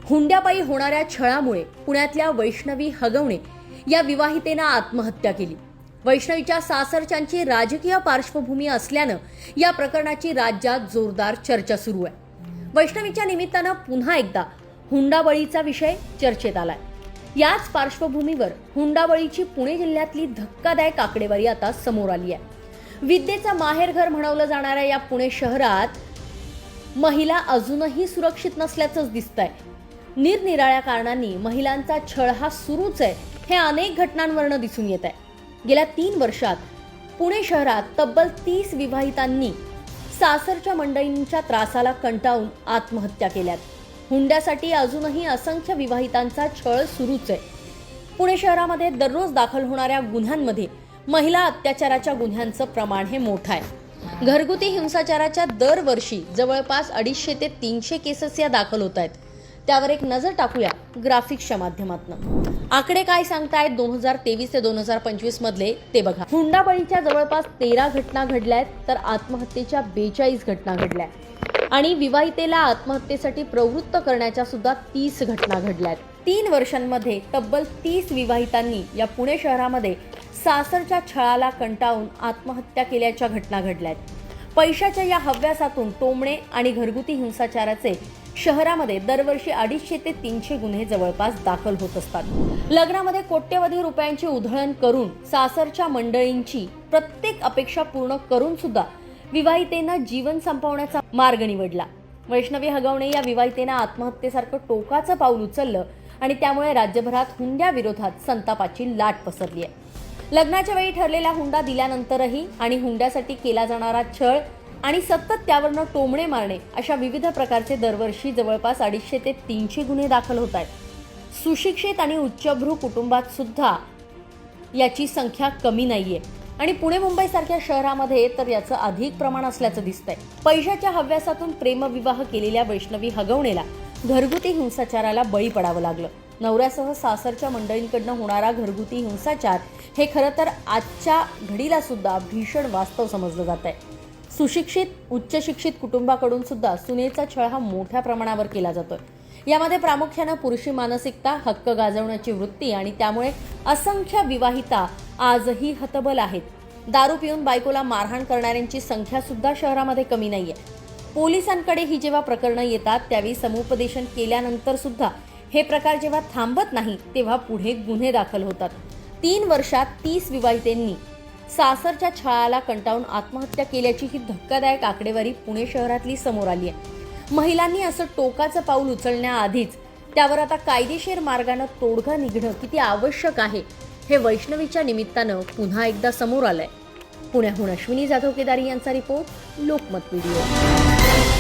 हुंड्यापायी होणाऱ्या छळामुळे पुण्यातल्या वैष्णवी हगवणे या विवाहितेनं आत्महत्या केली। वैष्णवीच्या सासरच्यांची राजकीय पार्श्वभूमी असल्यानं या प्रकरणाची राज्यात जोरदार चर्चा सुरू आहे। वैष्णवीच्या निमित्तानं पुन्हा एकदा हुंडाबळीचा विषय चर्चेत आलाय। याच पार्श्वभूमीवर हुंडाबळीची पुणे जिल्ह्यातली धक्कादायक आकडेवारी आता समोर आली आहे। विद्येचं माहेरघर म्हणवलं जाणाऱ्या या पुणे शहरात महिला अजूनही सुरक्षित नसल्याचंच दिसतंय। निरनिराळ्या कारणांनी महिलांचा छळ हा सुरूच आहे हे अनेक घटनांवरून दिसून येत आहे। गेल्या 3 वर्षात पुणे शहरात तब्बल 30 विवाहितांनी सासरच्या मंडळींच्या त्रासाला कंटाळून आत्महत्या केल्यात। हुंड्यासाठी अजूनही असंख्य विवाहितांचा छळ सुरूच आहे। पुणे शहरामध्ये दररोज दाखल होणाऱ्या गुन्ह्यांमध्ये महिला अत्याचाराच्या गुन्ह्यांचं प्रमाण हे मोठं आहे। घरगुती हिंसाचाराच्या दरवर्षी जवळपास 250 ते 300 केसेस या दाखल होत आहेत। त्यावर एक नजर टाकूया ग्राफिक्सच्या माध्यमातून। आकडे काय सांगतायत 2023 ते 2025 मधले ते बघा। हुंडाबळीच्या जवळपास 13 घटना घडल्या आहेत, तर आत्महत्येच्या 42 घटना घडल्या आहेत आणि विवाहितेला आत्महत्येसाठी प्रवृत्त करण्याच्या सुद्धा 30 घटना घडल्या आहेत। 3 वर्षांमध्ये तब्बल 30 विवाहितांनी या पुणे शहरामध्ये सासरच्या छळाला कंटाळून आत्महत्या केल्याच्या घटना घडल्या आहेत। पैशाच्या या हव्यासातून टोमणे आणि घरगुती हिंसाचाराचे शहरामध्ये दरवर्षी 250 ते 300 गुन्हे जवळपास दाखल होत असतात। लग्नामध्ये कोट्यवधी रुपयांची उधळण करून सासरच्या मंडळींची प्रत्येक अपेक्षा पूर्ण करून सुद्धा विवाहितेनं जीवन संपवण्याचा मार्ग निवडला। वैष्णवी हगवणे या विवाहितेनं आत्महत्येसारखं टोकाचं पाऊल उचललं आणि त्यामुळे राज्यभरात हुंड्याविरोधात संतापाची लाट पसरली आहे। लग्नाच्या वेळी ठरलेला हुंडा दिल्यानंतरही आणि हुंड्यासाठी केला जाणारा छळ आणि सतत त्यावरनं टोमणे मारणे अशा विविध प्रकारचे दरवर्षी जवळपास 250 ते 300 गुन्हे दाखल होत आहेत। सुशिक्षित आणि उच्चभ्रू कुटुंबात सुद्धा याची संख्या कमी नाहीये आणि पुणे मुंबई सारख्या शहरामध्ये तर याचं अधिक प्रमाण असल्याचं दिसतंय। पैशाच्या हव्यासातून प्रेमविवाह केलेल्या वैष्णवी हगवणेला घरगुती हिंसाचाराला बळी पडावं लागलं। नवऱ्यासह सासरच्या मंडळींकडनं होणारा घरगुती हिंसाचार हे खरं तर आजच्या घडीला सुद्धा भीषण वास्तव समजलं जात आहे। सुशिक्षित उच्च शिक्षित कुटुंबाकडून सुद्धा सुनेचा छळ हा मोठ्या प्रमाणावर केला जातोय। यामध्ये प्रामुख्याने पुरुषी मानसिकता, हक्क गाजवण्याची वृत्ती आणि त्यामुळे असंख्य विवाहिता आजही हतबल आहेत। दारू पिऊन बायकोला मारहाण करणाऱ्यांची संख्या सुद्धा शहरामध्ये कमी नाहीये। पोलिसांकडे ही जेव्हा प्रकरणं येतात त्यावेळी समुपदेशन केल्यानंतर सुद्धा हे प्रकार जेव्हा थांबत नाही तेव्हा पुढे गुन्हे दाखल होतात। 3 वर्षात 30 विवाहितेंनी सासरच्या छळाला कंटाळून आत्महत्या केल्याची ही धक्कादायक आकडेवारी पुणे शहरातली समोर आली आहे। महिलांनी असं टोकाचं पाऊल उचलण्याआधीच त्यावर आता कायदेशीर मार्गाने तोडगा निघणं किती आवश्यक आहे हे वैष्णवीच्या निमित्तानं पुन्हा एकदा समोर आलंय। पुण्याहून अश्विनी जाधव केदारी यांचा रिपोर्ट, लोकमत व्हिडिओ।